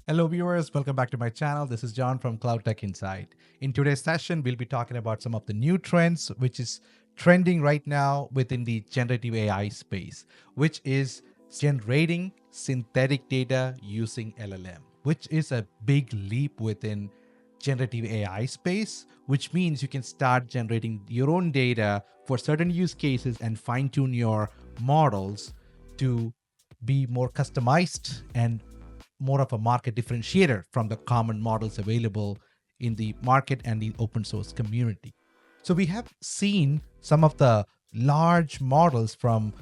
Hello viewers, welcome back to my channel. This is John from Cloud Tech Insight. In today's session, we'll be talking about some of the new trends which is trending right now within the generative AI space, which is generating synthetic data using LLM, which is a big leap within generative AI space, which means you can start generating your own data for certain use cases and fine tune your models to be more customized and more of a market differentiator from the common models available in the market and the open source community. So we have seen some of the large models from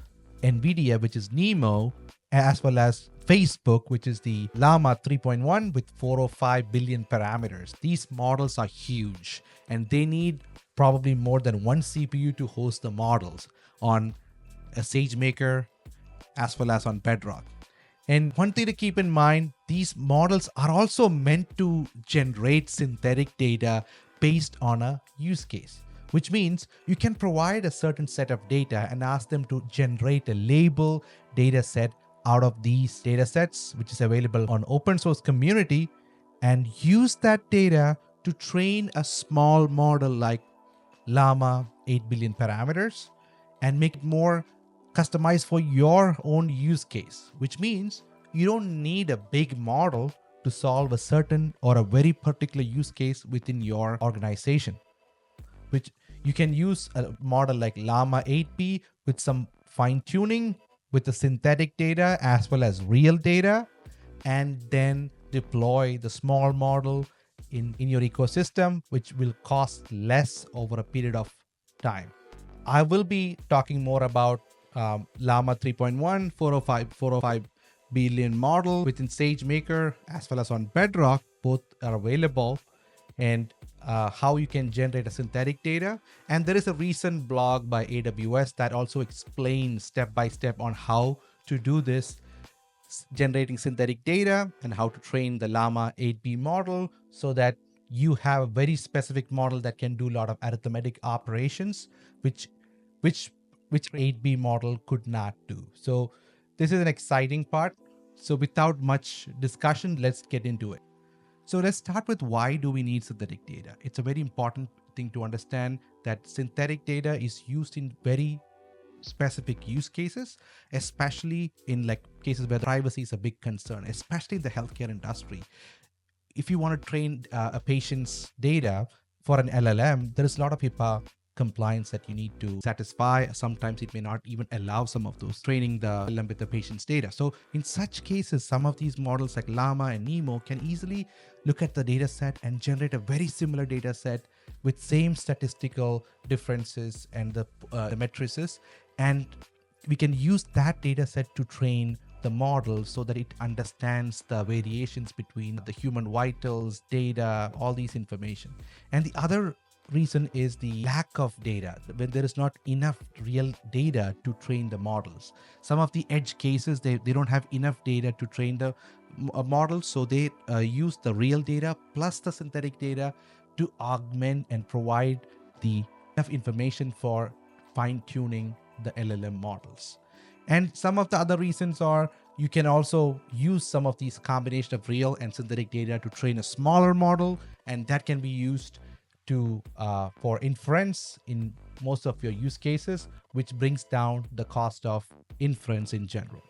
NVIDIA, which is NeMo, as well as Facebook, which is the Llama 3.1 with 405 billion parameters. These models are huge and they need probably more than one CPU to host the models on a SageMaker as well as on Bedrock. And one thing to keep in mind, these models are also meant to generate synthetic data based on a use case, which means you can provide a certain set of data and ask them to generate a label data set out of these data sets, which is available on open source community, and use that data to train a small model like Llama 8 billion parameters and make it more customized for your own use case, which means you don't need a big model to solve a certain or a very particular use case within your organization. Which you can use a model like Llama 8B with some fine tuning with the synthetic data as well as real data, and then deploy the small model in your ecosystem, which will cost less over a period of time. I will be talking more about Llama 3.1, 405 billion model within SageMaker as well as on Bedrock. Both are available, and how you can generate a synthetic data. And there is a recent blog by AWS that also explains step by step on how to do this, generating synthetic data and how to train the Llama 8B model so that you have a very specific model that can do a lot of arithmetic operations, which 8B model could not do. So this is an exciting part. So without much discussion, let's get into it. So let's start with why do we need synthetic data? It's a very important thing to understand that synthetic data is used in very specific use cases, especially in like cases where privacy is a big concern, especially in the healthcare industry. If you want to train a patient's data for an LLM, there is a lot of HIPAA compliance that you need to satisfy. Sometimes it may not even allow some of those training the LLM with the patient's data. So in such cases, some of these models like Llama and NeMo can easily look at the data set and generate a very similar data set with same statistical differences and the matrices. And we can use that data set to train the model so that it understands the variations between the human vitals, data, all these information. And the other reason is the lack of data, when there is not enough real data to train the models. Some of the edge cases, they don't have enough data to train the model, so they use the real data plus the synthetic data to augment and provide the enough information for fine-tuning the LLM models. And some of the other reasons are you can also use some of these combination of real and synthetic data to train a smaller model, and that can be used to for inference in most of your use cases, which brings down the cost of inference in general.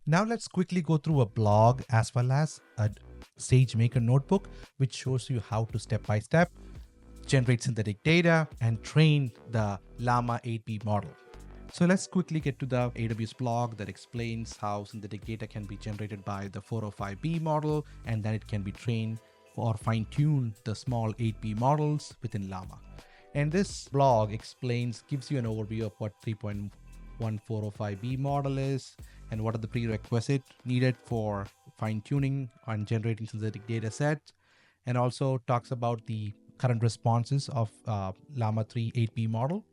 Now let's quickly go through a blog as well as a SageMaker notebook, which shows you how to step by step generate synthetic data and train the Llama 8B model. So let's quickly get to the AWS blog that explains how synthetic data can be generated by the 405B model, and then it can be trained or fine-tune the small 8B models within Llama. And this blog gives you an overview of what 3.1405B model is and what are the prerequisites needed for fine-tuning and generating synthetic data sets, and also talks about the current responses of Llama 3 8B model,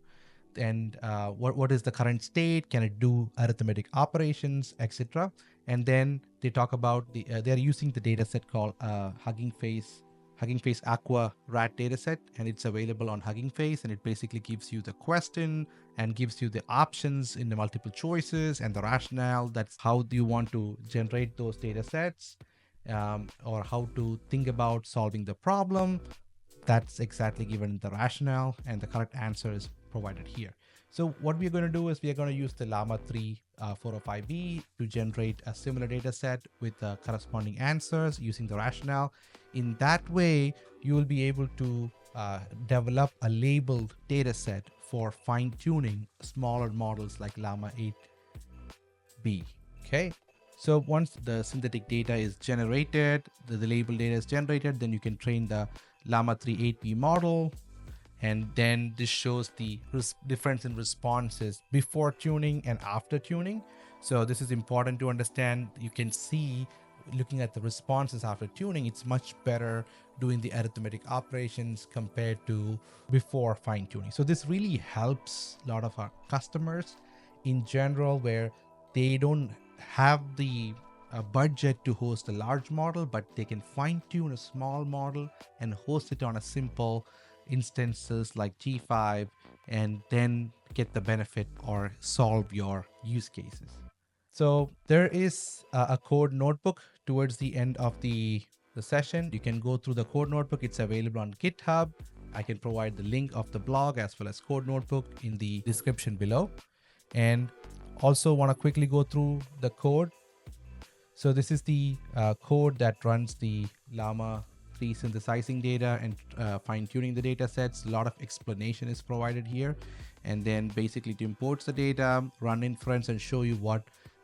and what is the current state, can it do arithmetic operations, etc. And then they talk about they're using the data set called Hugging Face Aqua rat dataset, and it's available on Hugging Face, and it basically gives you the question and gives you the options in the multiple choices and the rationale. That's how do you want to generate those data sets. or how to think about solving the problem. That's exactly given the rationale, and the correct answer is provided here. So what we're going to do is we are going to use the Llama 3 405B to generate a similar data set with the corresponding answers using the rationale. In that way, you will be able to develop a labeled data set for fine-tuning smaller models like Llama 8B. Okay. So once the synthetic data is generated, the label data is generated, then you can train the Llama 3 8B model. And then this shows the difference in responses before tuning and after tuning. So this is important to understand. You can see, looking at the responses after tuning, it's much better doing the arithmetic operations compared to before fine tuning. So this really helps a lot of our customers in general, where they don't have the budget to host a large model, but they can fine tune a small model and host it on a simple instances like G5, and then get the benefit or solve your use cases. So there is a code notebook towards the end of the session. You can go through the code notebook. It's available on GitHub. I can provide the link of the blog as well as code notebook in the description below. And also want to quickly go through the code. So this is the code that runs the Llama 3 synthesizing data and fine-tuning the data sets. A lot of explanation is provided here. And then basically it imports the data, run inference, and show you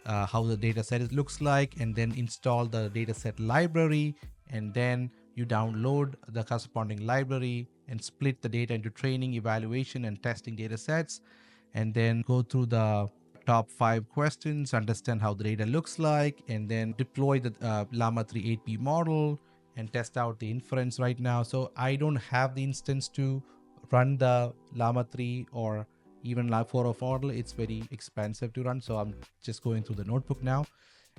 how the data set looks like, and then install the data set library. And then you download the corresponding library and split the data into training, evaluation, and testing data sets. And then go through the top 5 questions, understand how the data looks like, and then deploy the Llama 3 8B model and test out the inference right now. So I don't have the instance to run the Llama 3 or even Llama 4 model. It's very expensive to run. So I'm just going through the notebook now.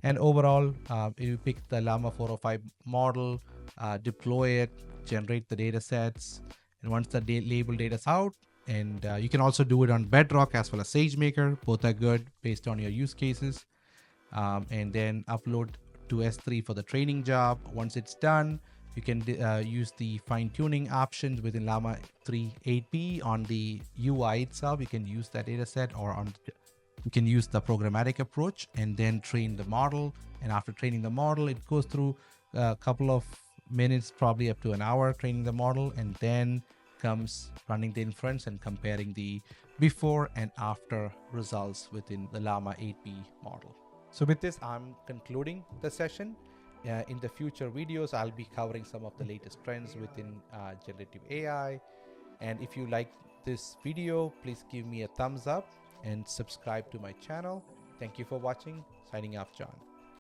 And overall, you pick the Llama 405 model, deploy it, generate the data sets. And once the label data is out, and you can also do it on Bedrock as well as SageMaker. Both are good based on your use cases. And then upload to S3 for the training job. Once it's done, you can use the fine-tuning options within Llama 3 8B on the UI itself. You can use that data set, or you can use the programmatic approach and then train the model. And after training the model, it goes through a couple of minutes, probably up to an hour, training the model, and then comes running the inference and comparing the before and after results within the Llama 8B model. So with this, I'm concluding the session. In the future videos, I'll be covering some of the latest trends within generative AI. And if you like this video, please give me a thumbs up and subscribe to my channel. Thank you for watching. Signing off, John.